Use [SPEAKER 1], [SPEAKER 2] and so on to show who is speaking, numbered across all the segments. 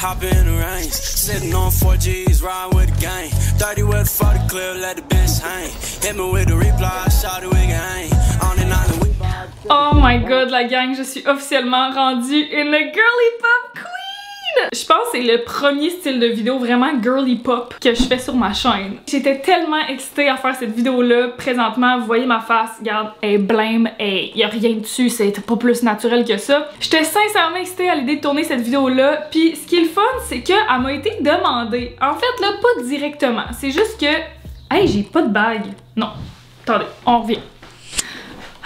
[SPEAKER 1] hop in the range. Sitting on 4Gs, riding with the gang. 30 with 40 clip, let the bitch hang. Hit me with the reply, shout it, we can hang. On and on and we vibe.
[SPEAKER 2] Oh my god, la gang, je suis officiellement rendue une girly pop queen! Je pense que c'est le premier style de vidéo vraiment girly pop que je fais sur ma chaîne. J'étais tellement excitée à faire cette vidéo-là. Présentement, vous voyez ma face, regarde, elle est blême, il y a rien dessus, c'est pas plus naturel que ça. J'étais sincèrement excitée à l'idée de tourner cette vidéo-là. Puis ce qui est le fun, c'est qu'elle m'a été demandée. En fait, là, pas directement. C'est juste que, hey, j'ai pas de bague. Non, attendez, on revient.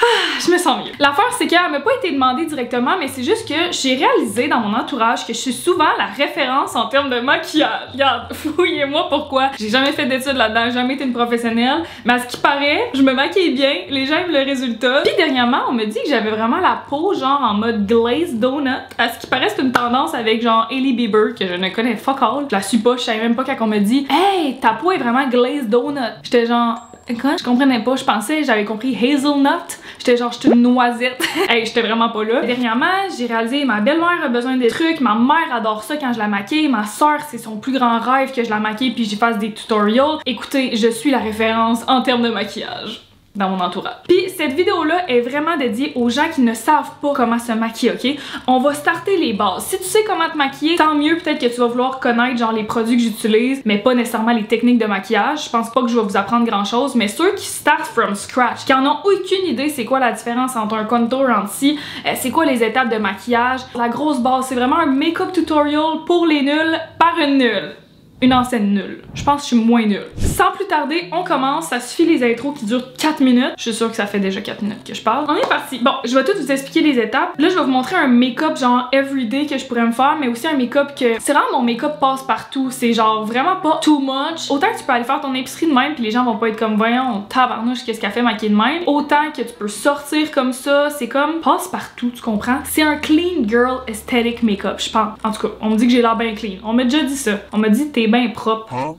[SPEAKER 2] Ah, je me sens mieux. L'affaire, c'est qu'elle m'a pas été demandée directement, mais c'est juste que j'ai réalisé dans mon entourage que je suis souvent la référence en termes de maquillage. Regarde, fouillez-moi pourquoi. J'ai jamais fait d'études là-dedans, jamais été une professionnelle, mais à ce qui paraît, je me maquille bien, les gens aiment le résultat. Puis dernièrement, on me dit que j'avais vraiment la peau genre en mode glazed donut. À ce qui paraît, c'est une tendance avec genre Hailey Bieber, que je ne connais fuck all. Je la suis pas, je savais même pas quand on me dit « Hey, ta peau est vraiment glazed donut ». J'étais genre... Quoi? Je comprenais pas, je pensais, j'avais compris hazelnut. J'étais genre, j'étais une noisette. Hey, j'étais vraiment pas là. Et dernièrement, j'ai réalisé, ma belle-mère a besoin de trucs, ma mère adore ça quand je la maquille, ma soeur, c'est son plus grand rêve que je la maquille puis j'y fasse des tutorials. Écoutez, je suis la référence en termes de maquillage dans mon entourage. Puis cette vidéo-là est vraiment dédiée aux gens qui ne savent pas comment se maquiller, ok? On va starter les bases. Si tu sais comment te maquiller, tant mieux, peut-être que tu vas vouloir connaître genre les produits que j'utilise, mais pas nécessairement les techniques de maquillage. Je pense pas que je vais vous apprendre grand-chose, mais ceux qui start from scratch, qui en ont aucune idée c'est quoi la différence entre un contour anti, c'est quoi les étapes de maquillage, la grosse base, c'est vraiment un make-up tutorial pour les nuls par une nulle. Une enseigne nulle. Je pense que je suis moins nulle. Sans plus tarder, on commence. Ça suffit les intros qui durent 4 minutes. Je suis sûre que ça fait déjà 4 minutes que je parle. On est parti. Bon, je vais tout vous expliquer les étapes. Là, je vais vous montrer un make-up genre everyday que je pourrais me faire, mais aussi un make-up que... C'est vraiment mon make-up passe-partout. C'est genre vraiment pas too much. Autant que tu peux aller faire ton épicerie de même puis les gens vont pas être comme voyons, tabarnouche, qu'est-ce qu'elle fait maquiller de même. Autant que tu peux sortir comme ça. C'est comme passe-partout, tu comprends? C'est un clean girl aesthetic make-up, je pense. En tout cas, on me dit que j'ai l'air bien clean. On m'a déjà dit ça. On m'a dit t'es bien propre. Hein?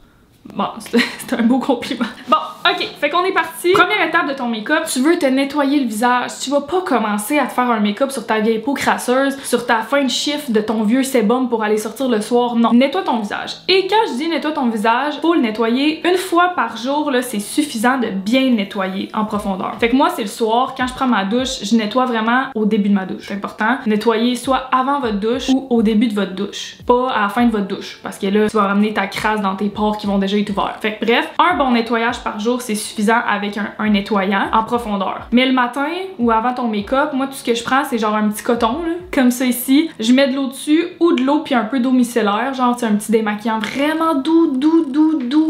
[SPEAKER 2] Bon, c'est un beau compliment. Bon, ok, fait qu'on est parti. Première étape de ton make-up, tu veux te nettoyer le visage. Tu vas pas commencer à te faire un make-up sur ta vieille peau crasseuse, sur ta fin de chiffre de ton vieux sébum pour aller sortir le soir. Non, nettoie ton visage. Et quand je dis nettoie ton visage, faut le nettoyer une fois par jour, là, c'est suffisant de bien nettoyer en profondeur. Fait que moi, c'est le soir, quand je prends ma douche, je nettoie vraiment au début de ma douche. C'est important. Nettoyer soit avant votre douche ou au début de votre douche. Pas à la fin de votre douche, parce que là, tu vas ramener ta crasse dans tes pores qui vont déjà être ouverts. Fait que bref, un bon nettoyage par jour, c'est suffisant avec un nettoyant en profondeur. Mais le matin ou avant ton make-up, moi tout ce que je prends c'est genre un petit coton là, comme ça ici. Je mets de l'eau dessus ou de l'eau puis un peu d'eau micellaire, genre c'est un petit démaquillant vraiment doux,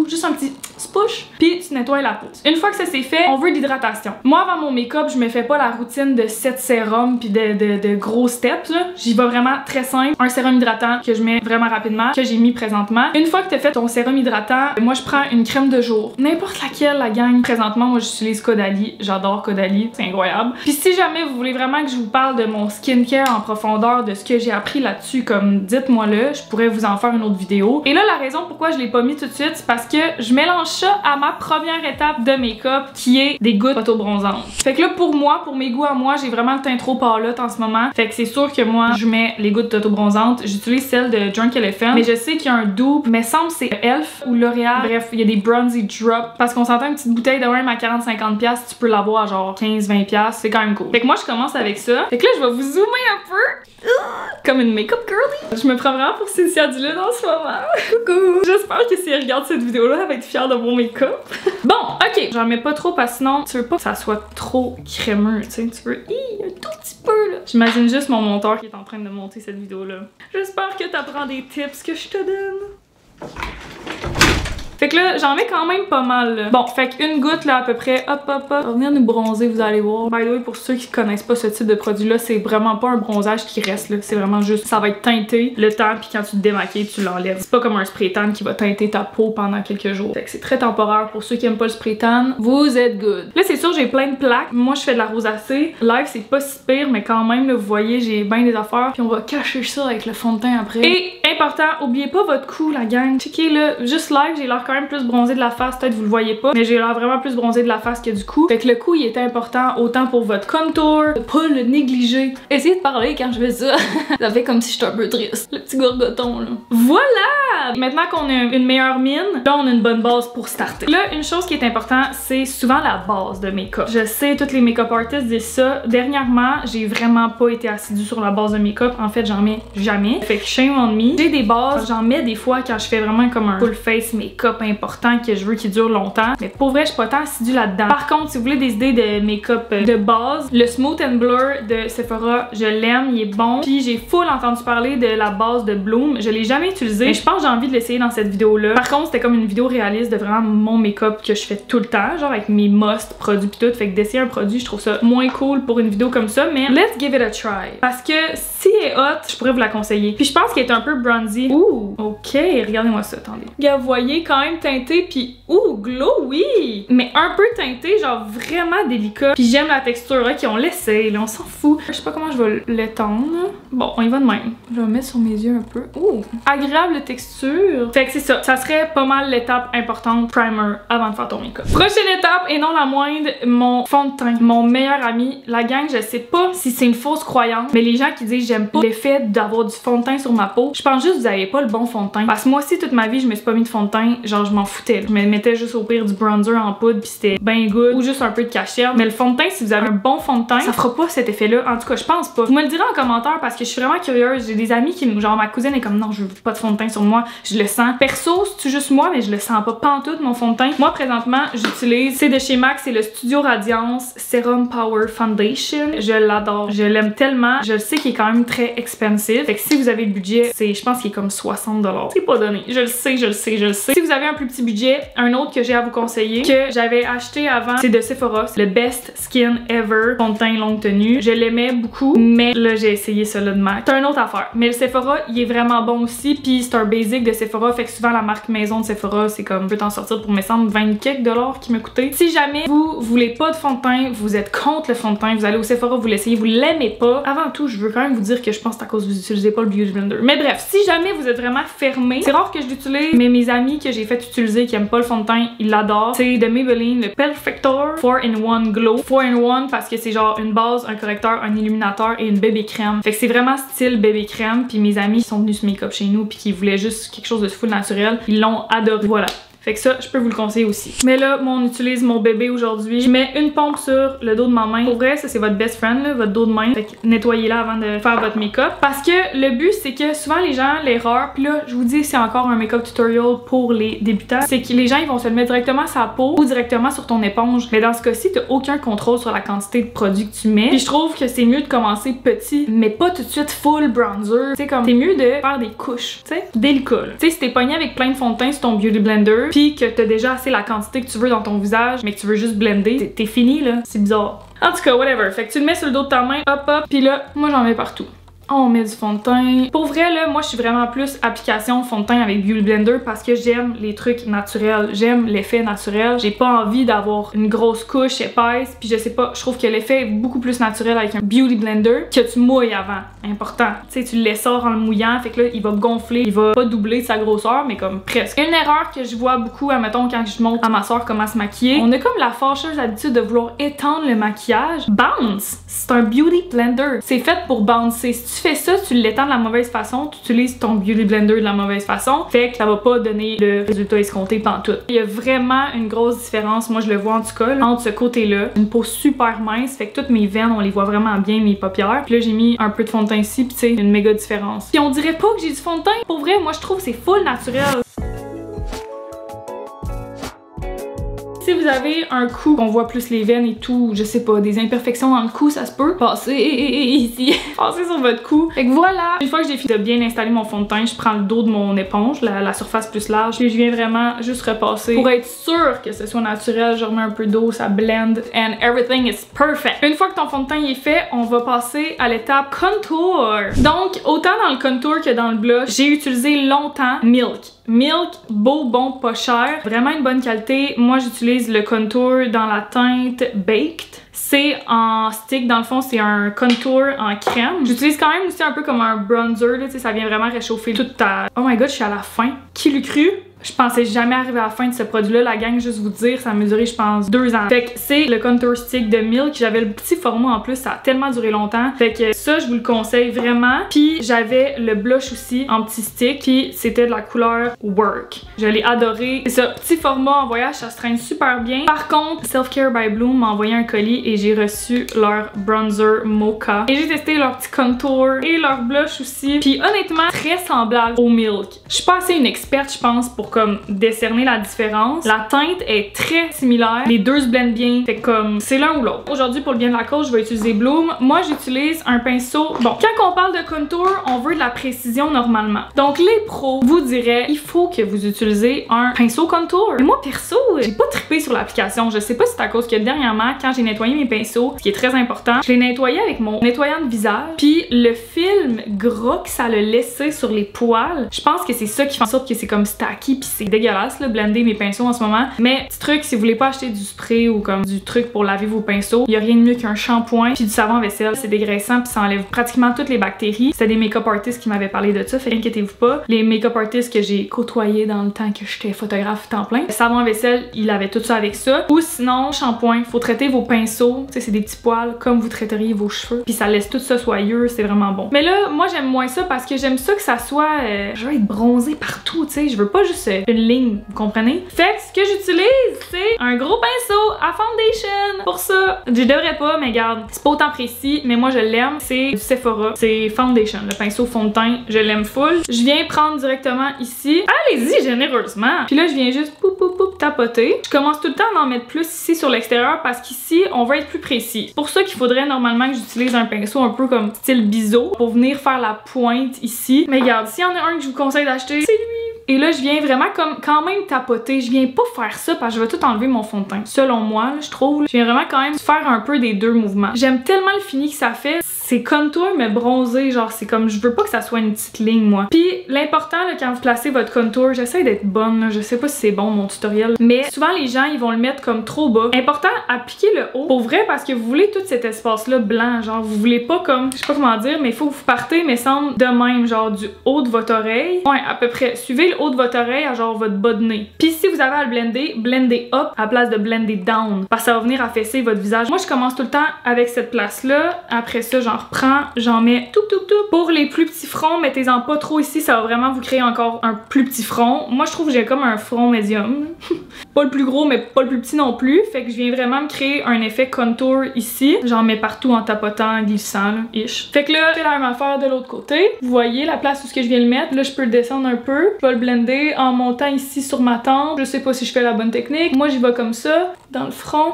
[SPEAKER 2] juste un petit spush, puis tu nettoies la peau. Une fois que ça c'est fait, on veut de l'hydratation. Moi avant mon make-up, je me fais pas la routine de 7 sérums puis de gros steps là. J'y vais vraiment très simple. Un sérum hydratant que je mets vraiment rapidement, que j'ai mis présentement. Une fois que t'as fait ton sérum hydratant, moi je prends une crème de jour. N'importe laquelle la gang. Présentement, moi j'utilise Caudalie. J'adore Caudalie, c'est incroyable. Puis si jamais vous voulez vraiment que je vous parle de mon skincare en profondeur, de ce que j'ai appris là-dessus, comme dites-moi là, je pourrais vous en faire une autre vidéo. Et là la raison pourquoi je l'ai pas mis tout de suite, c'est parce que je mélange ça à ma première étape de make-up qui est des gouttes photo-bronzantes. Fait que là pour moi, pour mes goûts à moi, j'ai vraiment le teint trop pâlotte en ce moment. Fait que c'est sûr que moi je mets les gouttes photo-bronzantes. J'utilise celle de Drunk Elephant, mais je sais qu'il y a un dupe, mais semble c'est Elf ou L'Oréal. Bref, il y a des bronzy drops parce qu'on s'entend une petite bouteille de même à 40-50$, tu peux l'avoir à genre 15-20$, c'est quand même cool. Fait que moi je commence avec ça. Fait que là je vais vous zoomer un peu comme une make-up girly. Je me prends vraiment pour Cynthia Duluth en ce moment. Coucou! J'espère que si elle regarde cette vidéo-là, elle va être fière de mon make-up. Bon, ok, j'en mets pas trop parce que sinon tu veux pas que ça soit trop crémeux, tu sais, tu veux un tout petit peu là. J'imagine juste mon monteur qui est en train de monter cette vidéo-là. J'espère que t'apprends des tips que je te donne. Fait que là, j'en mets quand même pas mal là. Bon, fait qu'une goutte là à peu près, hop hop hop, ça va venir nous bronzer, vous allez voir. By the way, pour ceux qui connaissent pas ce type de produit là, c'est vraiment pas un bronzage qui reste là, c'est vraiment juste, ça va être teinté le temps puis quand tu te démaquilles, tu l'enlèves. C'est pas comme un spray tan qui va teinter ta peau pendant quelques jours. Fait que c'est très temporaire pour ceux qui aiment pas le spray tan, vous êtes good. Là c'est sûr j'ai plein de plaques, moi je fais de la rosacée. Live c'est pas si pire mais quand même là, vous voyez j'ai bien des affaires puis on va cacher ça avec le fond de teint après. Et important, oubliez pas votre cou, la gang. Checkez là, juste live, j'ai l'air quand même plus bronzé de la face, peut-être vous le voyez pas, mais j'ai l'air vraiment plus bronzé de la face que du cou. Fait que le cou, il est important autant pour votre contour, pas le négliger. Essayez de parler quand je fais ça. Ça fait comme si j'étais un peu triste. Le petit gorgoton là. Voilà! Maintenant qu'on a une meilleure mine, là on a une bonne base pour starter. Là, une chose qui est importante, c'est souvent la base de make-up. Je sais, tous les make-up artists disent ça. Dernièrement, j'ai vraiment pas été assidue sur la base de make-up. En fait, j'en mets jamais. Fait que shame on me. J'ai des bases, j'en mets des fois quand je fais vraiment comme un full face make-up important que je veux qu'il dure longtemps. Mais pour vrai, je suis pas tant assidue là-dedans. Par contre, si vous voulez des idées de make-up de base, le Smooth and Blur de Sephora, je l'aime, il est bon. Puis j'ai full entendu parler de la base de Bloom. Je l'ai jamais utilisé, mais je pense que j'ai envie de l'essayer dans cette vidéo-là. Par contre, c'était comme une vidéo réaliste de vraiment mon make-up que je fais tout le temps, genre avec mes must produits pis tout. Fait que d'essayer un produit, je trouve ça moins cool pour une vidéo comme ça, mais let's give it a try. Parce que si elle est hot, je pourrais vous la conseiller. Puis je pense qu'elle est un peu bronzy. Ouh, ok, regardez-moi ça, attendez. Vous voyez, quand même teinté, puis ouh, glowy! Mais un peu teinté, genre vraiment délicat. Puis j'aime la texture, là, qu'on l'essaye, là, on s'en fout. Je sais pas comment je vais l'étendre. Bon, on y va de même. Je vais mettre sur mes yeux un peu. Ouh, agréable texture. Fait que c'est ça, ça serait pas mal l'étape importante, primer, avant de faire ton make-up. Prochaine étape, et non la moindre, mon fond de teint. Mon meilleur ami, la gang, je sais pas si c'est une fausse croyance, mais les gens qui disent j'aime pas l'effet d'avoir du fond de teint sur ma peau, je pense juste que vous avez pas le bon fond de teint. Parce que moi aussi, toute ma vie, je me suis pas mis de fond de teint, genre je m'en foutais. Je me mettais juste au pire du bronzer en poudre, puis c'était ben good, ou juste un peu de cachette. Mais le fond de teint, si vous avez un bon fond de teint, ça fera pas cet effet-là. En tout cas, je pense pas. Vous me le direz en commentaire parce que je suis vraiment curieuse. J'ai des amis qui, genre ma cousine est comme non, je veux pas de fond de teint sur moi, je le sens. Perso, c'est juste moi, mais je le sens pas pantoute mon fond de teint. Moi, présentement, j'utilise, c'est de chez MAC, c'est le Studio Radiance Serum Power Foundation. Je l'adore. Je l'aime tellement. Je le sais qu'il est quand même très expensive. Fait que si vous avez le budget, c'est, je pense qu'il est comme 60$. C'est pas donné. Je le sais, je le sais, je le sais. Si vous avez un plus petit budget, un autre que j'ai à vous conseiller, que j'avais acheté avant, c'est de Sephora. C'est le Best Skin Ever fond de teint longue tenue. Je l'aimais beaucoup, mais là, j'ai essayé celui-là de MAC. C'est une autre affaire. Mais le Sephora, il est vraiment bon aussi. Puis c'est un basic de Sephora. Fait que souvent, la marque maison de Sephora, c'est comme, je peux t'en sortir pour, me semble, 20 quelques dollars qui m'a coûté. Si jamais vous voulez pas de fond de teint, vous êtes contre le fond de teint, vous allez au Sephora, vous l'essayez, vous l'aimez pas. Avant tout, je veux quand même vous dire que je pense que c'est à cause que vous utilisez pas le Beauty Blender. Mais bref, si jamais vous êtes vraiment fermé, c'est rare que je l'utilise, mais mes amis que j'ai fait utiliser qui aiment pas le fond de teint, ils l'adorent. C'est de Maybelline, le Perfector 4-in-1 Glow. 4-in-1 parce que c'est genre une base, un correcteur, un illuminateur et une bébé crème. Fait que c'est vraiment style bébé crème. Puis mes amis qui sont venus se make-up chez nous puis qui voulaient juste quelque chose de full naturel, ils l'ont adoré. Voilà. Fait que ça, je peux vous le conseiller aussi. Mais là, moi, on utilise mon bébé aujourd'hui. Je mets une pompe sur le dos de ma main. Pour vrai, ça, c'est votre best friend, là, votre dos de main. Fait que nettoyez-la avant de faire votre make-up. Parce que le but, c'est que souvent, les gens, l'erreur, puis là, je vous dis, c'est encore un make-up tutorial pour les débutants, c'est que les gens, ils vont se le mettre directement sur la peau ou directement sur ton éponge. Mais dans ce cas-ci, t'as aucun contrôle sur la quantité de produit que tu mets. Puis je trouve que c'est mieux de commencer petit, mais pas tout de suite full bronzer. Tu sais, comme, c'est mieux de faire des couches, tu sais, délicat. Tu sais, si t'es pogné avec plein de fond de teint sur ton Beauty Blender, puis que t'as déjà assez la quantité que tu veux dans ton visage, mais que tu veux juste blender, t'es fini là, c'est bizarre. En tout cas, whatever. Fait que tu le mets sur le dos de ta main, hop hop, puis là, moi j'en mets partout. On met du fond de teint. Pour vrai, là, moi, je suis vraiment plus application fond de teint avec Beauty Blender parce que j'aime les trucs naturels. J'aime l'effet naturel. J'ai pas envie d'avoir une grosse couche épaisse. Puis je sais pas, je trouve que l'effet est beaucoup plus naturel avec un Beauty Blender que tu mouilles avant. Important. Tu sais, tu le laisses en le mouillant. Fait que là, il va gonfler. Il va pas doubler de sa grosseur, mais comme presque. Une erreur que je vois beaucoup, admettons, quand je montre à ma soeur comment se maquiller. On a comme la fâcheuse habitude de vouloir étendre le maquillage. Bounce! C'est un Beauty Blender. C'est fait pour bouncer. Si tu fais ça, tu l'étends de la mauvaise façon, tu utilises ton Beauty Blender de la mauvaise façon, fait que ça va pas donner le résultat escompté pantoute. Il y a vraiment une grosse différence, moi je le vois en tout cas, là, entre ce côté-là, une peau super mince, fait que toutes mes veines, on les voit vraiment bien, mes paupières. Puis là, j'ai mis un peu de fond de teint ici, puis tu sais, une méga différence. Puis on dirait pas que j'ai du fond de teint. Pour vrai, moi je trouve que c'est full naturel. Si vous avez un cou, on voit plus les veines et tout, je sais pas, des imperfections dans le cou, ça se peut. Passez ici, passez sur votre cou. Fait que voilà, une fois que j'ai fini de bien installer mon fond de teint, je prends le dos de mon éponge, la surface plus large, et je viens vraiment juste repasser pour être sûre que ce soit naturel. Je remets un peu d'eau, ça blend, and everything is perfect. Une fois que ton fond de teint est fait, on va passer à l'étape contour. Donc, autant dans le contour que dans le blush, j'ai utilisé longtemps Milk. Milk, beau, bon, pas cher. Vraiment une bonne qualité. Moi, j'utilise le contour dans la teinte Baked. C'est en stick, dans le fond, c'est un contour en crème. J'utilise quand même aussi un peu comme un bronzer, là, tu sais, ça vient vraiment réchauffer toute ta... Oh my god, je suis à la fin. Qui l'eût cru? Je pensais jamais arriver à la fin de ce produit-là. La gang, juste vous dire, ça m'a duré, je pense, 2 ans. Fait que c'est le contour stick de Milk. J'avais le petit format en plus, ça a tellement duré longtemps. Fait que ça, je vous le conseille vraiment. Puis j'avais le blush aussi en petit stick. Puis c'était de la couleur Work. Je l'ai adoré. C'est ça, petit format en voyage, ça se traîne super bien. Par contre, Self Care by Bloom m'a envoyé un colis et j'ai reçu leur bronzer Mocha. Et j'ai testé leur petit contour et leur blush aussi. Puis honnêtement, très semblable au Milk. Je suis pas assez une experte, je pense, pour comme décerner la différence. La teinte est très similaire. Les deux se blendent bien. Fait comme c'est l'un ou l'autre. Aujourd'hui, pour le bien de la cause, je vais utiliser Bloom. Moi, j'utilise un pinceau. Bon, quand on parle de contour, on veut de la précision normalement. Donc, les pros vous diraient, il faut que vous utilisez un pinceau contour. Mais moi, perso, j'ai pas trippé sur l'application. Je sais pas si c'est à cause que dernièrement, quand j'ai nettoyé mes pinceaux, ce qui est très important, je l'ai nettoyé avec mon nettoyant de visage. Puis le film gras que ça l'a laissé sur les poils, je pense que c'est ça qui fait en sorte que c'est comme stacky. Puis c'est dégueulasse, là, blender mes pinceaux en ce moment. Mais petit truc, si vous voulez pas acheter du spray ou comme du truc pour laver vos pinceaux, il y a rien de mieux qu'un shampoing puis du savon à vaisselle. C'est dégraissant puis ça enlève pratiquement toutes les bactéries. C'était des make-up artists qui m'avaient parlé de ça, fait inquiétez-vous pas. Les make-up artists que j'ai côtoyés dans le temps que j'étais photographe temps plein, le savon à vaisselle, il avait tout ça avec ça. Ou sinon, shampoing, faut traiter vos pinceaux, tu sais, c'est des petits poils comme vous traiteriez vos cheveux. Puis ça laisse tout ça soyeux, c'est vraiment bon. Mais là, moi j'aime moins ça parce que j'aime ça que ça soit, je veux être bronzée partout, tu sais, je veux pas juste une ligne, vous comprenez? Fait que ce que j'utilise, c'est un gros pinceau à foundation. Pour ça, je devrais pas, mais regarde, c'est pas autant précis, mais moi je l'aime. C'est du Sephora, c'est foundation, le pinceau fond de teint, je l'aime full. Je viens prendre directement ici. Allez-y généreusement. Puis là, je viens juste poup poup poup tapoter. Je commence tout le temps à en mettre plus ici sur l'extérieur parce qu'ici, on va être plus précis. C'est pour ça qu'il faudrait normalement que j'utilise un pinceau un peu comme style biseau pour venir faire la pointe ici. Mais regarde, s'il y en a un que je vous conseille d'acheter, c'est lui. Et là, je viens vraiment comme quand même tapoter. Je viens pas faire ça parce que je vais tout enlever mon fond de teint. Selon moi, là, je trouve, je viens vraiment quand même faire un peu des deux mouvements. J'aime tellement le fini que ça fait. C'est contour mais bronzé, genre c'est comme, je veux pas que ça soit une petite ligne moi. Puis l'important là, quand vous placez votre contour, j'essaie d'être bonne, là, je sais pas si c'est bon mon tutoriel, mais souvent les gens ils vont le mettre comme trop bas. Important, appliquez le haut pour vrai parce que vous voulez tout cet espace là blanc, genre vous voulez pas comme, je sais pas comment dire, mais il faut que vous partez mais semble de même, genre du haut de votre oreille. Ouais, à peu près. Suivez le haut de votre oreille à genre votre bas de nez. Puis si vous avez à le blender, blendez up à la place de blender down parce que ça va venir affaisser votre visage. Moi je commence tout le temps avec cette place là, après ça genre reprends, j'en mets tout. Pour les plus petits fronts, mettez-en pas trop ici, ça va vraiment vous créer encore un plus petit front. Moi je trouve que j'ai comme un front médium. Pas le plus gros mais pas le plus petit non plus, fait que je viens vraiment me créer un effet contour ici. J'en mets partout en tapotant, en glissant là, ish. Fait que là, c'est la même affaire de l'autre côté. Vous voyez la place où ce que je viens le mettre, là je peux le descendre un peu. Je vais le blender en montant ici sur ma tempe. Je sais pas si je fais la bonne technique. Moi j'y vais comme ça, dans le front.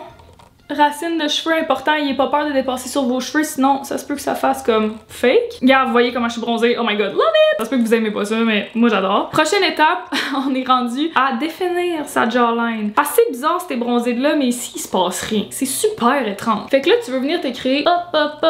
[SPEAKER 2] Racine de cheveux important, ayez pas peur de dépasser sur vos cheveux, sinon ça se peut que ça fasse comme fake. Regarde, vous voyez comment je suis bronzée, oh my god, love it! Ça se peut que vous aimez pas ça, mais moi j'adore. Prochaine étape, on est rendu à définir sa jawline. Assez bizarre ces bronzés de là, mais ici il se passe rien. C'est super étrange. Fait que là, tu veux venir te créer hop,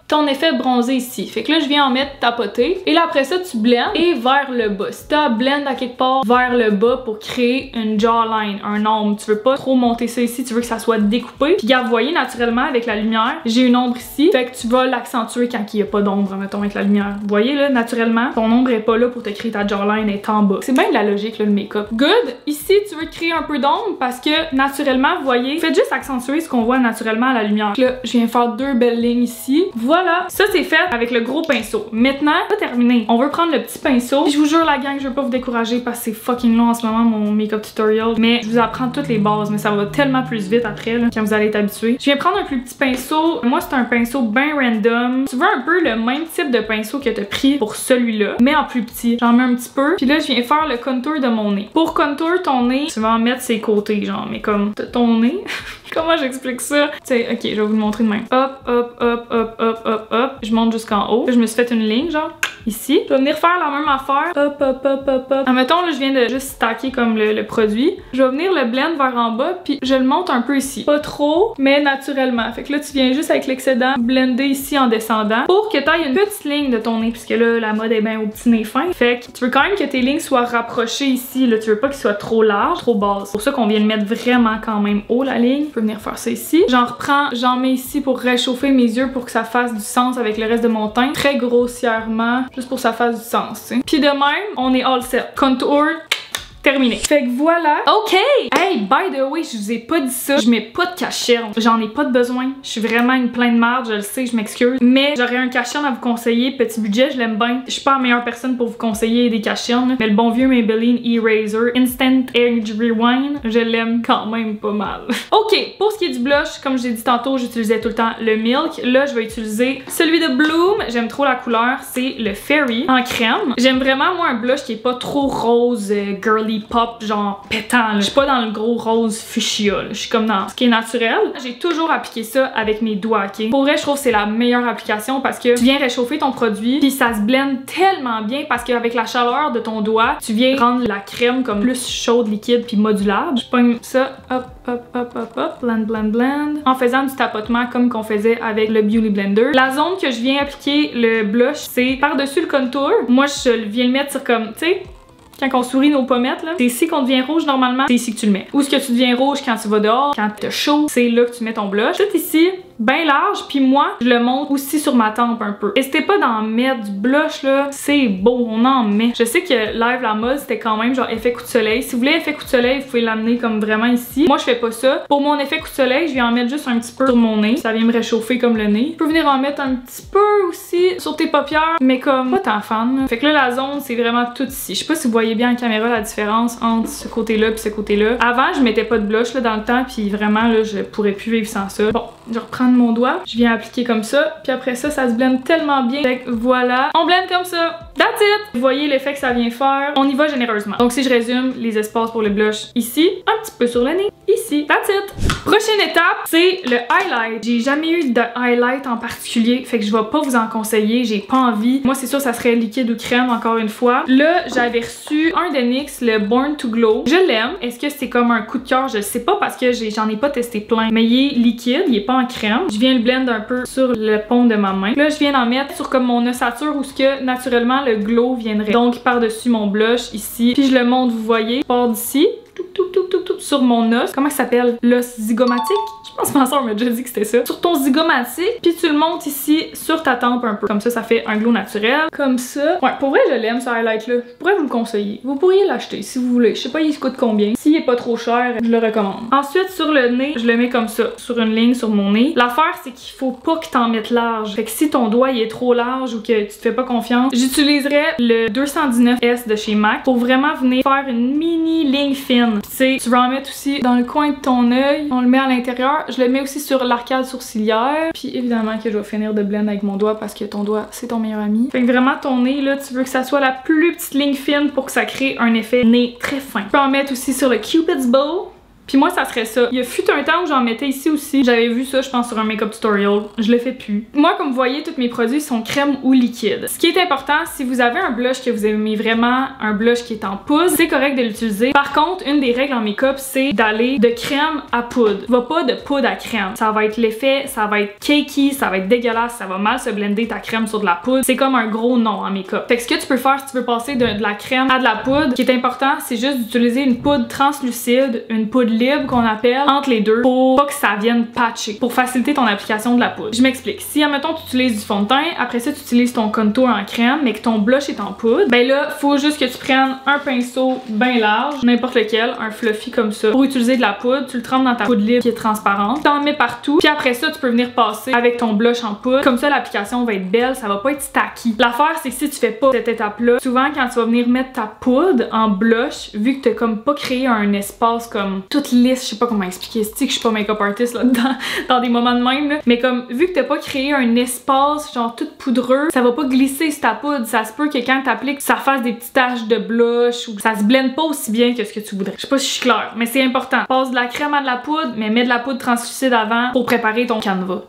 [SPEAKER 2] ton effet bronzé ici. Fait que là, je viens en mettre tapoter. Et là, après ça, tu blends et vers le bas. Si t'as blend à quelque part vers le bas pour créer une jawline, un ombre, tu veux pas trop monter ça ici, tu veux que ça soit découpé. Puis regarde, vous voyez, naturellement, avec la lumière, j'ai une ombre ici. Fait que tu vas l'accentuer quand il y a pas d'ombre, mettons, avec la lumière. Vous voyez, là, naturellement, ton ombre est pas là pour te créer ta jawline, elle est en bas. C'est bien de la logique, là, le make-up. Good! Ici, tu veux créer un peu d'ombre parce que, naturellement, vous voyez, faites juste accentuer ce qu'on voit naturellement à la lumière. Là, je viens faire 2 belles lignes ici. Voilà, ça c'est fait avec le gros pinceau. Maintenant, c'est terminé. On veut prendre le petit pinceau. Puis je vous jure la gang, je veux pas vous décourager parce que c'est fucking long en ce moment mon make-up tutorial. Mais je vous apprends toutes les bases, mais ça va tellement plus vite après là, quand vous allez être habitués. Je viens prendre un plus petit pinceau. Moi c'est un pinceau bien random. Tu veux un peu le même type de pinceau que t'as pris pour celui-là, mais en plus petit. J'en mets un petit peu. Puis là je viens faire le contour de mon nez. Pour contour ton nez, tu vas en mettre ses côtés, genre, mais comme ton nez. Comment j'explique ça? Tu sais, ok, je vais vous le montrer de même. Hop. Je monte jusqu'en haut. Là, je me suis fait une ligne, genre. ici. Je vais venir faire la même affaire. Hop, hop, hop, hop, hop. Admettons, là, je viens de juste stacker comme le produit. Je vais venir le blend vers en bas, puis je le monte un peu ici. Pas trop, mais naturellement. Fait que là, tu viens juste avec l'excédent blender ici en descendant pour que tu aies une petite ligne de ton nez, puisque là, la mode est bien au petit nez fin. Fait que tu veux quand même que tes lignes soient rapprochées ici. Là, tu veux pas qu'ils soient trop larges, trop basses. C'est pour ça qu'on vient de mettre vraiment quand même haut la ligne. Je peux venir faire ça ici. J'en reprends, j'en mets ici pour réchauffer mes yeux pour que ça fasse du sens avec le reste de mon teint. Très grossièrement, juste pour que ça fasse du sens, tu sais. Puis de même, on est all set. Contour terminé. Fait que voilà. OK! Hey, by the way, je vous ai pas dit ça. Je mets pas de cacherne. J'en ai pas de besoin. Je suis vraiment une pleine marde, je le sais, je m'excuse. Mais j'aurais un cacherne à vous conseiller. Petit budget, je l'aime bien. Je suis pas la meilleure personne pour vous conseiller des cachernes. Mais le bon vieux Maybelline Eraser Instant Age Rewind, je l'aime quand même pas mal. OK, pour ce qui est du blush, comme je l'ai dit tantôt, j'utilisais tout le temps le Milk. Là, je vais utiliser celui de Bloom. J'aime trop la couleur. C'est le Fairy en crème. J'aime vraiment, moi, un blush qui est pas trop rose, girly pop, genre pétant. Là. Je suis pas dans le gros rose fuchsia. Là. Je suis comme dans ce qui est naturel. J'ai toujours appliqué ça avec mes doigts, ok? Pour vrai, je trouve que c'est la meilleure application parce que tu viens réchauffer ton produit puis ça se blende tellement bien parce qu'avec la chaleur de ton doigt, tu viens rendre la crème comme plus chaude, liquide puis modulable. Je pogne ça, hop, hop, hop, hop, hop, blend, blend, blend, en faisant du tapotement comme qu'on faisait avec le Beauty Blender. La zone que je viens appliquer le blush, c'est par-dessus le contour. Moi, je viens le mettre sur comme, tu sais, quand on sourit nos pommettes, là, c'est ici qu'on devient rouge normalement, c'est ici que tu le mets. Où est-ce que tu deviens rouge quand tu vas dehors, quand t'as chaud, c'est là que tu mets ton blush. Tout ici, bien large, puis moi, je le monte aussi sur ma tempe un peu. N'hésitez pas d'en mettre du blush, là, c'est beau, on en met. Je sais que live la mode, c'était quand même genre effet coup de soleil. Si vous voulez effet coup de soleil, vous pouvez l'amener comme vraiment ici. Moi, je fais pas ça. Pour mon effet coup de soleil, je viens en mettre juste un petit peu sur mon nez. Ça vient me réchauffer comme le nez. Tu peux venir en mettre un petit peu aussi sur tes paupières, mais comme pas tant fan, là. Fait que là, la zone, c'est vraiment tout ici. Je sais pas si vous voyez bien en caméra la différence entre ce côté-là puis ce côté-là. Avant, je mettais pas de blush là, dans le temps, puis vraiment, là, je pourrais plus vivre sans ça. Bon, je reprends mon doigt, je viens appliquer comme ça, puis après ça, ça se blende tellement bien. Fait que voilà, on blende comme ça. That's it! Vous voyez l'effet que ça vient faire. On y va généreusement. Donc si je résume, les espaces pour le blush ici, un petit peu sur le nez, ici. That's it! Prochaine étape, c'est le highlight. J'ai jamais eu de highlight en particulier, fait que je vais pas vous en conseiller, j'ai pas envie. Moi, c'est sûr, ça serait liquide ou crème, encore une fois. Là, j'avais reçu un de NYX, le Born to Glow. Je l'aime. Est-ce que c'est comme un coup de cœur? Je sais pas parce que j'en ai pas testé plein. Mais il est liquide, il est pas en crème. Je viens le blend un peu sur le paume de ma main. Là, je viens d'en mettre sur comme mon ossature où ce que naturellement le glow viendrait. Donc par-dessus mon blush ici. Puis je le monte, vous voyez, je pars d'ici. Sur mon os. Comment ça s'appelle? L'os zygomatique? Je pense que ma soeur m'a déjà dit que c'était ça. Sur ton zygomatique, puis tu le montes ici sur ta tempe un peu. Comme ça fait un glow naturel. Comme ça. Ouais, pour vrai, je l'aime ce highlight-là. Je pourrais vous le conseiller. Vous pourriez l'acheter si vous voulez. Je sais pas, il coûte combien. S'il est pas trop cher, je le recommande. Ensuite, sur le nez, je le mets comme ça. Sur une ligne sur mon nez. L'affaire, c'est qu'il faut pas que t'en mettes large. Fait que si ton doigt il est trop large ou que tu te fais pas confiance, j'utiliserais le 219S de chez MAC pour vraiment venir faire une mini ligne fine. Tu sais, tu vas en mettre aussi dans le coin de ton œil. On le met à l'intérieur. Je le mets aussi sur l'arcade sourcilière. Puis évidemment que je vais finir de blend avec mon doigt parce que ton doigt, c'est ton meilleur ami. Fait que vraiment, ton nez, là, tu veux que ça soit la plus petite ligne fine pour que ça crée un effet nez très fin. Tu peux en mettre aussi sur le Cupid's Bow. Puis moi, ça serait ça. Il y a fut un temps où j'en mettais ici aussi. J'avais vu ça, je pense, sur un make-up tutorial. Je le fais plus. Moi, comme vous voyez, tous mes produits sont crème ou liquide. Ce qui est important, si vous avez un blush que vous aimez vraiment, un blush qui est en poudre, c'est correct de l'utiliser. Par contre, une des règles en make-up, c'est d'aller de crème à poudre. Va pas de poudre à crème. Ça va être l'effet, ça va être cakey, ça va être dégueulasse, ça va mal se blender ta crème sur de la poudre. C'est comme un gros non en make-up. Fait que ce que tu peux faire si tu veux passer de la crème à de la poudre, ce qui est important, c'est juste d'utiliser une poudre translucide, une poudre libre qu'on appelle entre les deux pour pas que ça vienne patcher, pour faciliter ton application de la poudre. Je m'explique. Si, admettons, tu utilises du fond de teint, après ça, tu utilises ton contour en crème, mais que ton blush est en poudre, ben là, faut juste que tu prennes un pinceau bien large, n'importe lequel, un fluffy comme ça, pour utiliser de la poudre, tu le trempes dans ta poudre libre qui est transparente, t'en mets partout, puis après ça, tu peux venir passer avec ton blush en poudre. Comme ça, l'application va être belle, ça va pas être stacky. L'affaire, c'est que si tu fais pas cette étape-là, souvent, quand tu vas venir mettre ta poudre en blush, vu que t'as comme pas créé un espace comme toute lisse, je sais pas comment expliquer, c'est que je suis pas make-up artist là dans des moments de même là, mais comme vu que t'as pas créé un espace genre tout poudreux, ça va pas glisser sur ta poudre, ça se peut que quand t'appliques ça fasse des petites taches de blush ou ça se blende pas aussi bien que ce que tu voudrais. Je sais pas si je suis claire, mais c'est important. Passe de la crème à de la poudre, mais mets de la poudre translucide avant pour préparer ton canevas.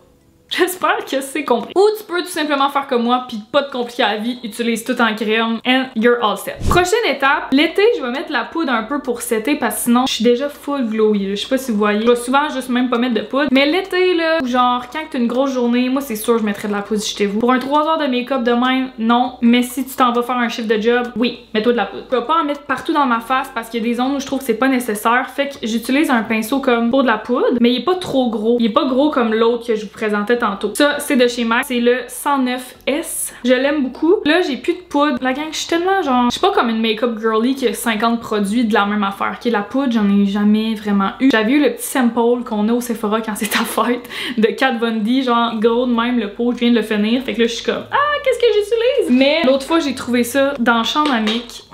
[SPEAKER 2] J'espère que c'est compris. Ou tu peux tout simplement faire comme moi pis pas te compliquer la vie, utilise tout en crème and you're all set. Prochaine étape, l'été je vais mettre la poudre un peu pour setter parce que sinon je suis déjà full glowy. Je sais pas si vous voyez. Je vais souvent juste même pas mettre de poudre. Mais l'été là, genre quand t'as une grosse journée, moi c'est sûr je mettrais de la poudre si j'étais vous. Pour un 3 heures de make-up de même, non. Mais si tu t'en vas faire un chiffre de job, oui, mets-toi de la poudre. Je vais pas en mettre partout dans ma face parce qu'il y a des zones où je trouve que c'est pas nécessaire. Fait que j'utilise un pinceau comme pour de la poudre, mais il est pas trop gros. Il est pas gros comme l'autre que je vous présentais tantôt. Ça, c'est de chez MAC. C'est le 109S. Je l'aime beaucoup. Là, j'ai plus de poudre. La gang, je suis tellement genre... Je suis pas comme une make-up girly qui a 50 produits de la même affaire. Ok, la poudre, j'en ai jamais vraiment eu. J'avais eu le petit sample qu'on a au Sephora quand c'est ta fête de Kat Von D. Genre, gros de même, le pot, je viens de le finir. Fait que là, je suis comme, ah, qu'est-ce que j'utilise? Mais l'autre fois, j'ai trouvé ça dans la chambre à Mick.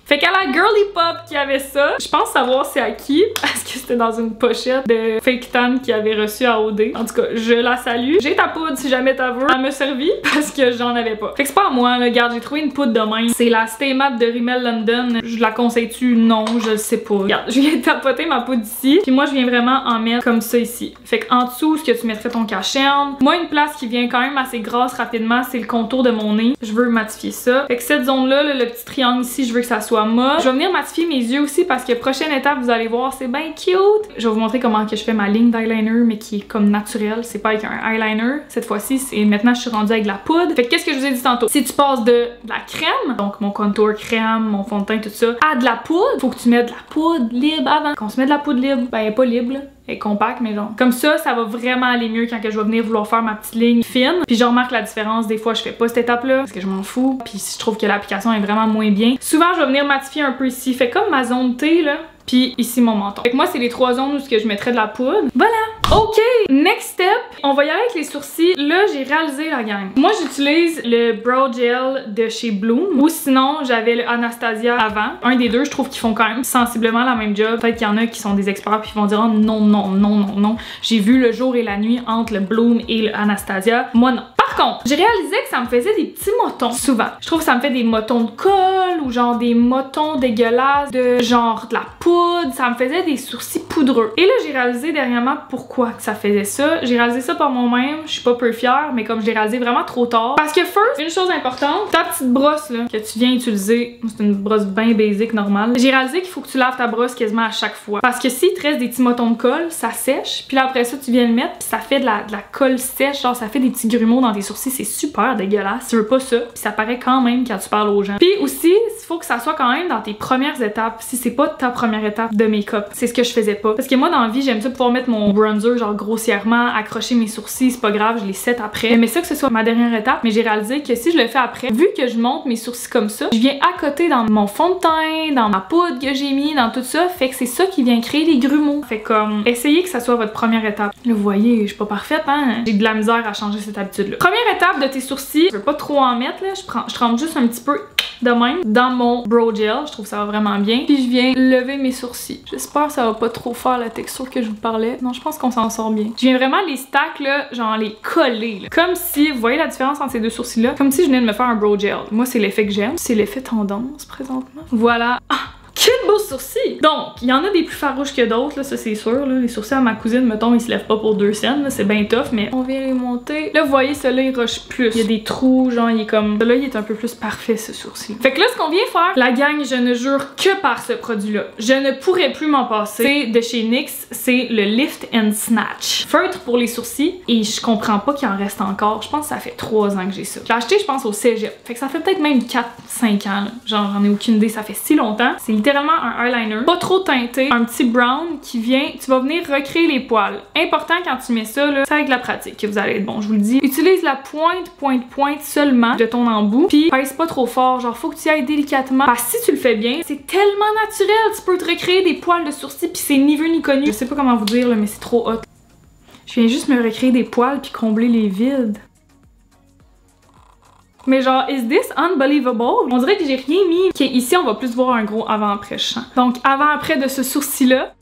[SPEAKER 2] Fait qu'à la Girly Pop qui avait ça, je pense savoir c'est à qui, parce que c'était dans une pochette de Fake Tan qui avait reçu à OD. En tout cas, je la salue. J'ai ta poudre si jamais t'as veux. Elle me servit parce que j'en avais pas. Fait que c'est pas à moi, là. Regarde, j'ai trouvé une poudre de même. C'est la Stay Matte de Rimmel London. Je la conseille-tu? Non, je le sais pas. Regarde, je viens de tapoter ma poudre ici. Puis moi, je viens vraiment en mettre comme ça ici. Fait qu'en dessous, ce que tu mettrais ton cachet. Moi, une place qui vient quand même assez grasse rapidement, c'est le contour de mon nez. Je veux matifier ça. Fait que cette zone-là, le petit triangle ici, je veux que ça soit mauve. Je vais venir matifier mes yeux aussi parce que prochaine étape, vous allez voir, c'est bien cute. Je vais vous montrer comment que je fais ma ligne d'eyeliner, mais qui est comme naturelle. C'est pas avec un eyeliner. Cette fois-ci, c'est maintenant je suis rendue avec de la poudre. Fait que qu'est-ce que je vous ai dit tantôt? Si tu passes de la crème, donc mon contour crème, mon fond de teint, tout ça, à de la poudre, faut que tu mettes de la poudre libre avant. Quand on se met de la poudre libre, ben elle est pas libre là. Elle est compacte, mais genre. Comme ça va vraiment aller mieux quand que je vais venir vouloir faire ma petite ligne fine. Puis je remarque la différence. Des fois, je fais pas cette étape-là parce que je m'en fous. Puis je trouve que l'application est vraiment moins bien. Souvent, je vais venir matifier un peu ici. Fait comme ma zone T, là. Puis ici mon menton. Fait que moi c'est les 3 zones où je mettrais de la poudre. Voilà! Ok! Next step, on va y aller avec les sourcils. Là j'ai réalisé la gang. Moi j'utilise le Brow Gel de chez Bloom. Ou sinon j'avais le Anastasia avant. Un des deux, je trouve qu'ils font quand même sensiblement la même job. Peut-être qu'il y en a qui sont des experts puis qui vont dire oh, non, non, non, non, non. J'ai vu le jour et la nuit entre le Bloom et le Anastasia. Moi non. Par contre, j'ai réalisé que ça me faisait des petits motons souvent. Je trouve que ça me fait des motons de colle ou genre des motons dégueulasses de genre de la poudre. Ça me faisait des sourcils poudreux. Et là, j'ai réalisé dernièrement pourquoi que ça faisait ça. J'ai réalisé ça par moi-même. Je suis pas peu fière, mais comme je l'ai réalisé vraiment trop tard. Parce que first, une chose importante, ta petite brosse là que tu viens utiliser, c'est une brosse bien basique normale. J'ai réalisé qu'il faut que tu laves ta brosse quasiment à chaque fois. Parce que s'il te reste des petits motons de colle, ça sèche. Puis là après ça, tu viens le mettre, puis ça fait de la colle sèche, genre ça fait des petits grumeaux dans tes sourcils, c'est super dégueulasse. Tu veux pas ça, puis ça paraît quand même quand tu parles aux gens. Puis aussi, il faut que ça soit quand même dans tes premières étapes. Si c'est pas ta première étape de make-up, c'est ce que je faisais pas. Parce que moi dans la vie, j'aime ça pouvoir mettre mon bronzer genre grossièrement, accrocher mes sourcils, c'est pas grave, je les set après. J'aimais ça que ce soit ma dernière étape, mais j'ai réalisé que si je le fais après, vu que je monte mes sourcils comme ça, je viens à côté dans mon fond de teint, dans ma poudre que j'ai mis, dans tout ça, fait que c'est ça qui vient créer les grumeaux. Fait comme, essayez que ça soit votre première étape. Là, vous voyez, je suis pas parfaite, hein? J'ai de la misère à changer cette habitude-là. Première étape de tes sourcils, je veux pas trop en mettre, là, je trempe juste un petit peu de même dans mon Brow Gel, je trouve que ça va vraiment bien. Puis je viens lever mes sourcils. J'espère que ça va pas trop faire la texture que je vous parlais. Non, je pense qu'on s'en sort bien. Je viens vraiment les stacks là, genre les coller là. Comme si, vous voyez la différence entre ces deux sourcils là? Comme si je venais de me faire un Brow Gel. Moi c'est l'effet que j'aime, c'est l'effet tendance présentement. Voilà. Ah! Quel beau sourcil! Donc, il y en a des plus farouches que d'autres, là, ça c'est sûr. Là. Les sourcils à ma cousine, mettons, ils se lèvent pas pour 2 cents, c'est bien tough, mais on vient les monter. Là, vous voyez, celui-là, il rush plus. Il y a des trous, genre, il est comme... Celui-là, il est un peu plus parfait, ce sourcil. Fait que là, ce qu'on vient faire, la gang, je ne jure que par ce produit-là. Je ne pourrais plus m'en passer. C'est de chez NYX, c'est le Lift and Snatch. Feutre pour les sourcils, et je comprends pas qu'il en reste encore. Je pense que ça fait 3 ans que j'ai ça. Je l'ai acheté, je pense, au cégep. Fait que ça fait peut-être même 4-5 ans, là. Genre, j'en ai aucune idée, ça fait si longtemps. C'est littéralement un eyeliner, pas trop teinté, un petit brown qui vient, tu vas venir recréer les poils. Important quand tu mets ça, là, c'est avec la pratique que vous allez être bon, je vous le dis. Utilise la pointe seulement de ton embout, puis pèse pas trop fort, genre faut que tu y ailles délicatement. Parce que si tu le fais bien, c'est tellement naturel, tu peux te recréer des poils de sourcils puis c'est ni vu ni connu. Je sais pas comment vous dire là, mais c'est trop hot. Je viens juste me recréer des poils puis combler les vides. Mais genre, is this unbelievable? On dirait que j'ai rien mis. Ok, ici, on va plus voir un gros avant-après champ. Donc, avant-après de ce sourcil-là,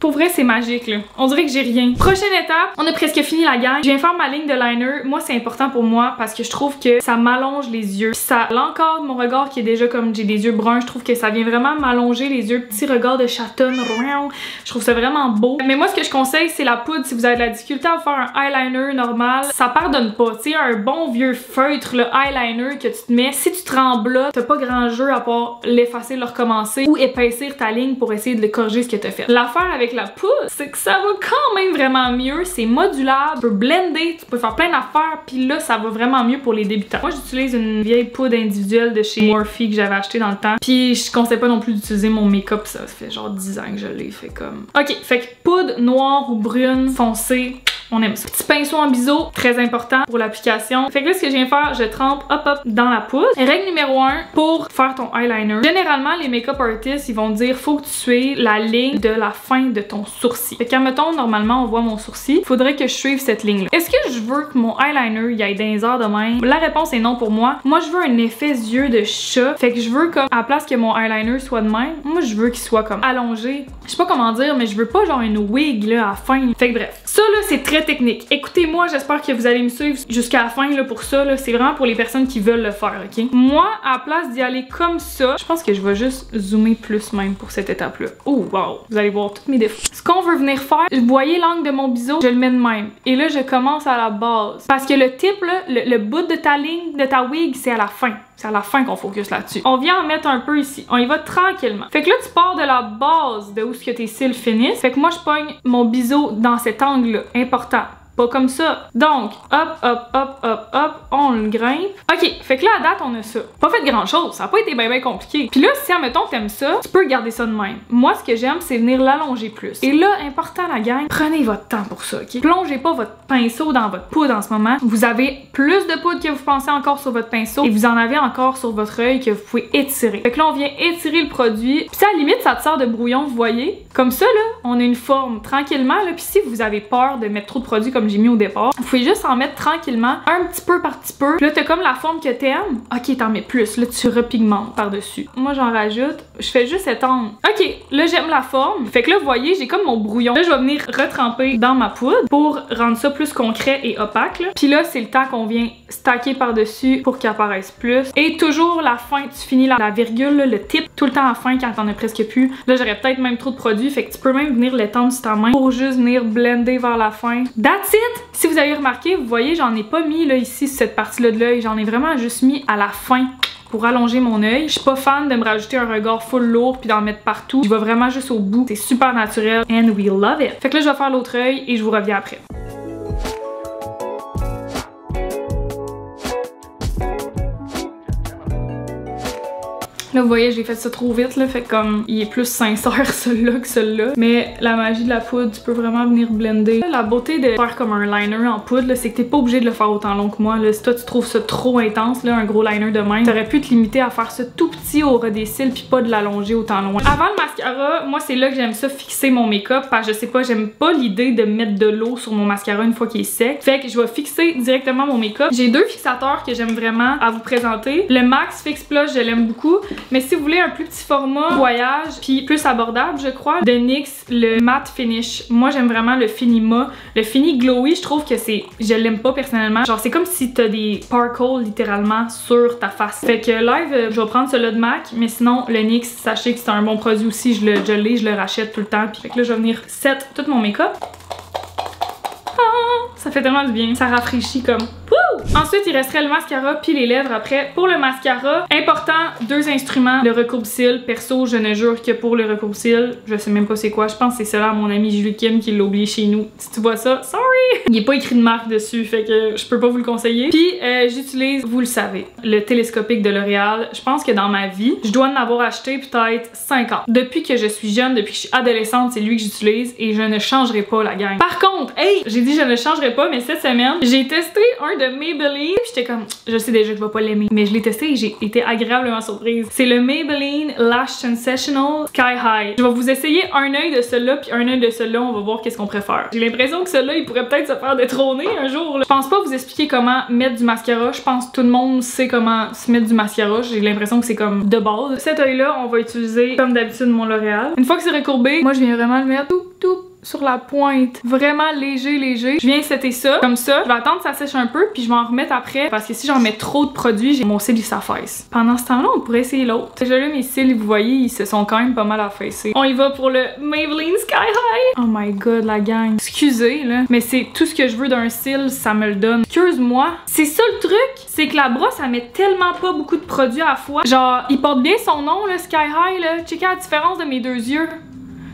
[SPEAKER 2] Pour vrai, c'est magique, là. On dirait que j'ai rien. Prochaine étape, on a presque fini la gang. Je viens faire ma ligne de liner. Moi, c'est important pour moi parce que je trouve que ça m'allonge les yeux. Puis ça l'encadre mon regard qui est déjà comme j'ai des yeux bruns. Je trouve que ça vient vraiment m'allonger les yeux. Petit regard de chatonne. Je trouve ça vraiment beau. Mais moi, ce que je conseille, c'est la poudre. Si vous avez de la difficulté à faire un eyeliner normal, ça pardonne pas. Tu sais, un bon vieux feutre, le eyeliner que tu te mets, si tu te tremblotes, t'as pas grand jeu à part l'effacer, le recommencer ou épaissir ta ligne pour essayer de le corriger ce que t'as fait. L'affaire avec la poudre, c'est que ça va quand même vraiment mieux. C'est modulable, tu peux blender, tu peux faire plein d'affaires, puis là, ça va vraiment mieux pour les débutants. Moi, j'utilise une vieille poudre individuelle de chez Morphe que j'avais acheté dans le temps, puis je conseille pas non plus d'utiliser mon make-up, ça fait genre 10 ans que je l'ai fait comme... Ok, fait que poudre noire ou brune foncée, on aime ça. Petit pinceau en biseau, très important pour l'application. Fait que là, ce que je viens faire, je trempe hop dans la poudre. Et règle numéro 1, pour faire ton eyeliner. Généralement, les make-up artists, ils vont dire faut que tu suives la ligne de la fin de ton sourcil. Fait que, mettons, normalement, on voit mon sourcil. Faudrait que je suive cette ligne-là. Est-ce que je veux que mon eyeliner y aille dans les heures de même? La réponse est non pour moi. Moi, je veux un effet yeux de chat. Fait que je veux comme, à la place que mon eyeliner soit de même, moi, je veux qu'il soit comme allongé. Je sais pas comment dire, mais je veux pas genre une wig, là, à la fin. Fait que bref. Ça, là, c'est très technique. Écoutez-moi, j'espère que vous allez me suivre jusqu'à la fin là, pour ça. C'est vraiment pour les personnes qui veulent le faire, ok? Moi, à la place d'y aller comme ça, je pense que je vais juste zoomer plus même pour cette étape-là. Oh, wow! Vous allez voir tous mes défauts. Ce qu'on veut venir faire, vous voyez l'angle de mon biseau, je le mets de même. Et là, je commence à la base. Parce que le tip, là, le bout de ta ligne, de ta wig, c'est à la fin. C'est à la fin qu'on focus là-dessus. On vient en mettre un peu ici. On y va tranquillement. Fait que là, tu pars de la base de où ce que tes cils finissent. Fait que moi, je pogne mon biseau dans cet angle-là. Important. Pas comme ça. Donc, hop, on le grimpe. Ok, fait que là, à date, on a ça. Pas fait grand chose, ça a pas été bien compliqué. Puis là, si, admettons, t'aimes ça, tu peux garder ça de même. Moi, ce que j'aime, c'est venir l'allonger plus. Et là, important, la gang, prenez votre temps pour ça, ok? Plongez pas votre pinceau dans votre poudre en ce moment. Vous avez plus de poudre que vous pensez encore sur votre pinceau et vous en avez encore sur votre œil que vous pouvez étirer. Fait que là, on vient étirer le produit. Puis ça, à la limite, ça te sert de brouillon, vous voyez? Comme ça, là, on a une forme tranquillement, là. Puis si vous avez peur de mettre trop de produits comme j'ai mis au départ, vous pouvez juste en mettre tranquillement, un petit peu par petit peu. Puis là, t'as comme la forme que t'aimes. Ok, t'en mets plus. Là, tu repigmentes par-dessus. Moi, j'en rajoute. Je fais juste étendre. Ok, là, j'aime la forme. Fait que là, vous voyez, j'ai comme mon brouillon. Là, je vais venir retremper dans ma poudre pour rendre ça plus concret et opaque. Là. Puis là, c'est le temps qu'on vient stacker par-dessus pour qu'il apparaisse plus. Et toujours la fin, tu finis la virgule, là, le tip, tout le temps à la fin quand t'en as presque plus. Là, j'aurais peut-être même trop de produits. Fait que tu peux même venir l'étendre sur ta main pour juste venir blender vers la fin. That's it! Si vous avez remarqué, vous voyez, j'en ai pas mis là ici, cette partie-là de l'œil. J'en ai vraiment juste mis à la fin pour allonger mon œil. Je suis pas fan de me rajouter un regard full lourd puis d'en mettre partout. Je vais vraiment juste au bout. C'est super naturel and we love it. Fait que là, je vais faire l'autre œil et je vous reviens après. Là, vous voyez, j'ai fait ça trop vite, là, fait comme il est plus sincère celui-là que celui-là. Mais la magie de la poudre, tu peux vraiment venir blender. La beauté de faire comme un liner en poudre, c'est que t'es pas obligé de le faire autant long que moi. Là. Si toi, tu trouves ça trop intense, là, un gros liner de même, t'aurais pu te limiter à faire ça tout petit au ras des cils puis pas de l'allonger autant loin. Avant le mascara, moi, c'est là que j'aime ça fixer mon make-up parce que je sais pas, j'aime pas l'idée de mettre de l'eau sur mon mascara une fois qu'il est sec. Fait que je vais fixer directement mon make-up. J'ai deux fixateurs que j'aime vraiment à vous présenter. Le Max Fix Plus, je l'aime beaucoup. Mais si vous voulez un plus petit format voyage puis plus abordable, je crois, de NYX, le matte finish. Moi, j'aime vraiment le Finima. Le Fini Glowy, je trouve que c'est... Je l'aime pas personnellement. Genre, c'est comme si t'as des sparkles littéralement sur ta face. Fait que live, je vais prendre celui-là de MAC, mais sinon, le NYX, sachez que c'est un bon produit aussi. Je le rachète tout le temps. Puis fait que là, je vais venir set tout mon make-up. Ça fait tellement du bien. Ça rafraîchit comme... Wouh! Ensuite, il resterait le mascara puis les lèvres après. Pour le mascara, important, deux instruments. Le recourbe-cils. Perso, je ne jure que pour le recourbe-cils. Je sais même pas c'est quoi. Je pense que c'est cela, mon ami Julie Kim qui l'a oublié chez nous. Si tu vois ça, sorry! Il est pas écrit de marque dessus, fait que je peux pas vous le conseiller. Puis, j'utilise, vous le savez, le télescopique de L'Oréal. Je pense que dans ma vie, je dois en avoir acheté peut-être 50. Depuis que je suis jeune, depuis que je suis adolescente, c'est lui que j'utilise et je ne changerai pas la gang. Par contre, hey, j'ai dit je ne changerai pas, mais cette semaine, j'ai testé un de mes Maybelline. J'étais comme, je sais déjà que je vais pas l'aimer, mais je l'ai testé et j'ai été agréablement surprise. C'est le Maybelline Lash Sensational Sky High. Je vais vous essayer un œil de celui-là puis un œil de celui-là, on va voir qu'est-ce qu'on préfère. J'ai l'impression que celui-là, il pourrait peut-être se faire détrôner un jour. Là. Je pense pas vous expliquer comment mettre du mascara. Je pense que tout le monde sait comment se mettre du mascara. J'ai l'impression que c'est comme de base. Cet œil-là, on va utiliser comme d'habitude mon L'Oréal. Une fois que c'est recourbé, moi je viens vraiment le mettre tout sur la pointe. Vraiment léger. Je viens setter ça, comme ça. Je vais attendre que ça sèche un peu, puis je vais en remettre après, parce que si j'en mets trop de produits, mon cil il s'affaisse. Pendant ce temps-là, on pourrait essayer l'autre. Déjà là, mes cils, vous voyez, ils se sont quand même pas mal affaissés. On y va pour le Maybelline Sky High. Oh my god, la gang. Excusez, là, mais c'est tout ce que je veux d'un cil, ça me le donne. Excuse-moi. C'est ça le truc, c'est que la brosse, elle met tellement pas beaucoup de produits à la fois. Genre, il porte bien son nom, le Sky High, là. Checkez la différence de mes deux yeux.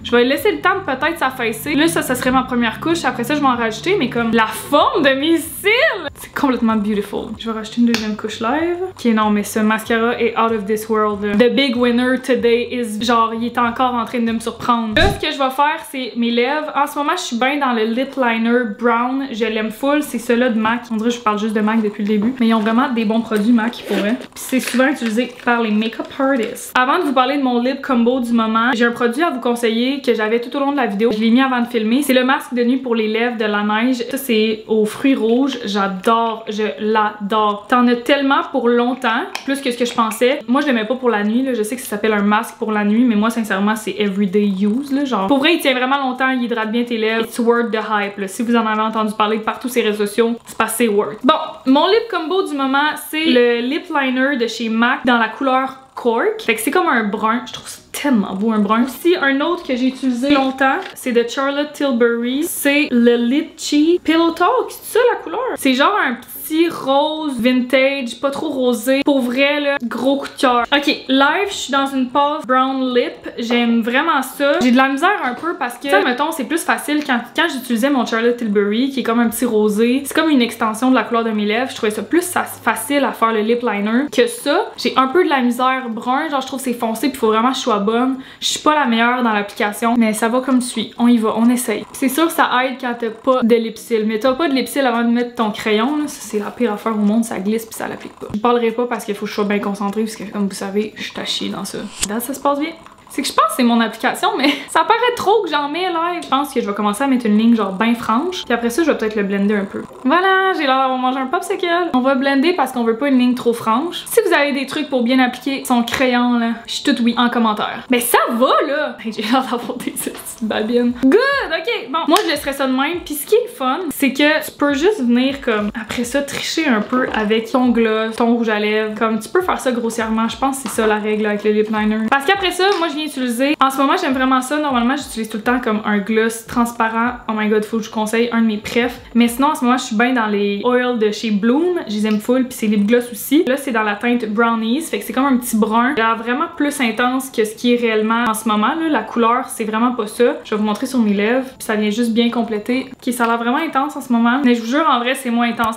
[SPEAKER 2] Je vais laisser le temps de peut-être s'affaisser. Là, ça serait ma première couche. Après ça, je vais en rajouter, mais comme la forme de mes cils, c'est complètement beautiful. Je vais rajouter une deuxième couche live. Ok, non, mais ce mascara est out of this world. Là. The big winner today is genre, il est encore en train de me surprendre. Là, ce que je vais faire, c'est mes lèvres. En ce moment, je suis bien dans le lip liner brown. Je l'aime full. C'est celui-là de MAC. On dirait que je parle juste de MAC depuis le début. Mais ils ont vraiment des bons produits MAC pour eux. Puis c'est souvent utilisé par les makeup artists. Avant de vous parler de mon lip combo du moment, j'ai un produit à vous conseiller que j'avais tout au long de la vidéo. Je l'ai mis avant de filmer. C'est le masque de nuit pour les lèvres de la neige. Ça, c'est aux fruits rouges. J'adore. Je l'adore. T'en as tellement pour longtemps, plus que ce que je pensais. Moi, je l'aimais pas pour la nuit. Là. Je sais que ça s'appelle un masque pour la nuit, mais moi, sincèrement, c'est everyday use. Là, genre. Pour vrai, il tient vraiment longtemps. Il hydrate bien tes lèvres. It's worth the hype. Là. Si vous en avez entendu parler partout sur les réseaux sociaux, c'est pas assez worth. Bon, mon lip combo du moment, c'est le lip liner de chez MAC dans la couleur Cork. Fait que c'est comme un brun. Je trouve ça tellement beau, un brun. Ici, un autre que j'ai utilisé longtemps, c'est de Charlotte Tilbury. C'est le Litchi Pillow Talk. C'est ça la couleur? C'est genre un petit rose vintage, pas trop rosé. Pour vrai, là, gros coup de cœur. Ok, live, je suis dans une pause brown lip. J'aime vraiment ça. J'ai de la misère un peu parce que, mettons, c'est plus facile quand j'utilisais mon Charlotte Tilbury, qui est comme un petit rosé. C'est comme une extension de la couleur de mes lèvres. Je trouvais ça plus facile à faire le lip liner que ça. J'ai un peu de la misère brun. Genre, je trouve que c'est foncé, puis il faut vraiment que je sois bonne. Je suis pas la meilleure dans l'application, mais ça va comme suit. On y va, on essaye. C'est sûr que ça aide quand t'as pas de lip-cil. Mais t'as pas de lip-cil avant de mettre ton crayon, là. Ça, c'est la pire affaire au monde, ça glisse puis ça l'applique pas. Je parlerai pas parce qu'il faut que je sois bien concentrée, parce que comme vous savez, je suis à chier dans ça. Là, ça se passe bien. C'est que je pense que c'est mon application, mais ça paraît trop que j'en mets live. Je pense que je vais commencer à mettre une ligne genre bien franche. Puis après ça, je vais peut-être le blender un peu. Voilà, j'ai l'air d'avoir mangé un popsicle. On va blender parce qu'on veut pas une ligne trop franche. Si vous avez des trucs pour bien appliquer son crayon, là, je suis toute oui en commentaire. Mais ça va, là! J'ai l'air d'avoir des petites babines. Good! Ok, bon. Moi, je laisserai ça de même. Puis ce qui est fun, c'est que tu peux juste venir comme, après ça, tricher un peu avec ton gloss, ton rouge à lèvres. Comme, tu peux faire ça grossièrement. Je pense que c'est ça la règle avec le lip liner. Parce qu'après ça, moi, je viens utiliser. En ce moment, j'aime vraiment ça. Normalement, j'utilise tout le temps comme un gloss transparent. Oh my god, faut que je conseille un de mes prefs. Mais sinon, en ce moment, je suis bien dans les oils de chez Bloom. Je les aime full. Puis c'est lip gloss aussi. Là, c'est dans la teinte Brownies. Fait que c'est comme un petit brun. Il a vraiment plus intense que ce qui est réellement en ce moment. Là, la couleur, c'est vraiment pas ça. Je vais vous montrer sur mes lèvres. Puis ça vient juste bien compléter. Ok, ça a l'air vraiment intense en ce moment. Mais je vous jure, en vrai, c'est moins intense.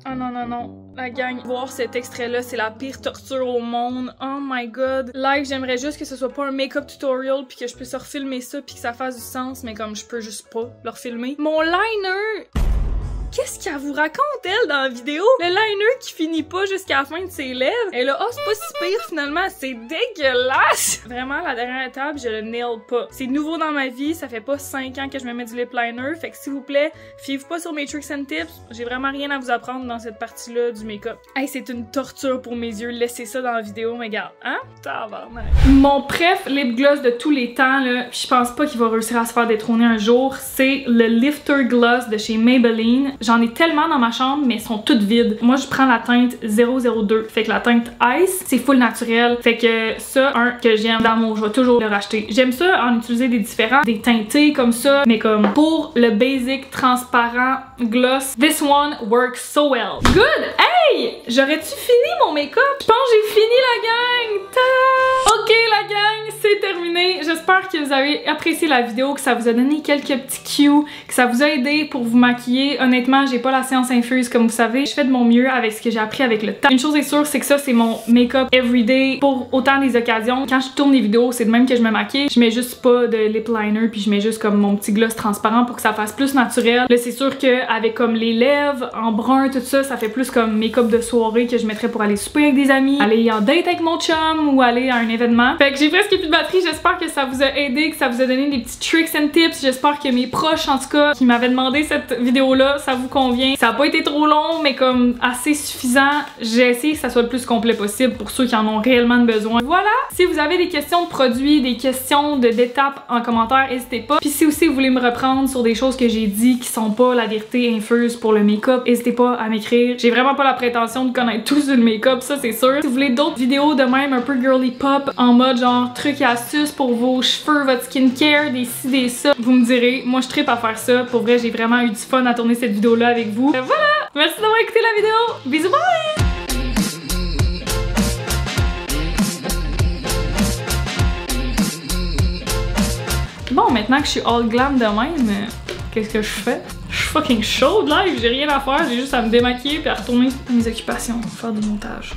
[SPEAKER 2] Oh non, non, non. La gang, voir cet extrait-là, c'est la pire torture au monde. Oh my god. Like, j'aimerais juste que ce soit pas un make-up tutorial puis que je puisse refilmer ça puis que ça fasse du sens, mais comme je peux juste pas le refilmer. Mon liner! Qu'est-ce qu'elle vous raconte, elle, dans la vidéo? Le liner qui finit pas jusqu'à la fin de ses lèvres. Et là, oh, c'est pas si pire, finalement. C'est dégueulasse! Vraiment, la dernière étape, je le nail pas. C'est nouveau dans ma vie. Ça fait pas 5 ans que je me mets du lip liner. Fait que, s'il vous plaît, fiez-vous pas sur mes tricks and tips. J'ai vraiment rien à vous apprendre dans cette partie-là du make-up. Hey, c'est une torture pour mes yeux. Laissez ça dans la vidéo, mais regarde. Hein? Tabarnak. Mon préf lip gloss de tous les temps, là, je pense pas qu'il va réussir à se faire détrôner un jour. C'est le Lifter Gloss de chez Maybelline. J'en ai tellement dans ma chambre, mais elles sont toutes vides. Moi, je prends la teinte 002. Fait que la teinte Ice, c'est full naturel. Fait que ça, un que j'aime dans mon, je vais toujours le racheter. J'aime ça en utiliser des différents, des teintés comme ça, mais comme pour le basic transparent gloss, this one works so well. Good! Hey! J'aurais-tu fini mon make-up? Je pense que j'ai fini la gang! Ta! Ok la gang, c'est terminé. J'espère j'espère que vous avez apprécié la vidéo, que ça vous a donné quelques petits cues, que ça vous a aidé pour vous maquiller. Honnêtement, j'ai pas la science infuse comme vous savez. Je fais de mon mieux avec ce que j'ai appris avec le temps. Une chose est sûre, c'est que ça, c'est mon make-up everyday pour autant des occasions. Quand je tourne des vidéos, c'est de même que je me maquille. Je mets juste pas de lip liner, puis je mets juste comme mon petit gloss transparent pour que ça fasse plus naturel. Là, c'est sûr qu'avec comme les lèvres en brun, tout ça, ça fait plus comme make-up de soirée que je mettrais pour aller souper avec des amis, aller en date avec mon chum ou aller à un événement. Fait que j'ai presque plus de batterie. J'espère que ça vous a aidé, que ça vous a donné des petits tricks and tips. J'espère que mes proches, en tout cas, qui m'avaient demandé cette vidéo-là, ça vous convient. Ça a pas été trop long, mais comme assez suffisant. J'ai essayé que ça soit le plus complet possible pour ceux qui en ont réellement besoin. Voilà! Si vous avez des questions de produits, des questions d'étapes en commentaire, n'hésitez pas. Puis si aussi vous voulez me reprendre sur des choses que j'ai dit qui sont pas la vérité infuse pour le make-up, n'hésitez pas à m'écrire. J'ai vraiment pas la prétention de connaître tout sur le make-up, ça c'est sûr. Si vous voulez d'autres vidéos de même un peu girly pop, en mode genre trucs et astuces pour vos cheveux, votre skincare, des ci, des ça, vous me direz. Moi je trippe à faire ça. Pour vrai, j'ai vraiment eu du fun à tourner cette vidéo-là avec vous. Voilà! Merci d'avoir écouté la vidéo. Bisous, bye! Bon, maintenant que je suis all glam de même, qu'est-ce que je fais? Je suis fucking chaude live, j'ai rien à faire, j'ai juste à me démaquiller puis à retourner à mes occupations, faire du montage.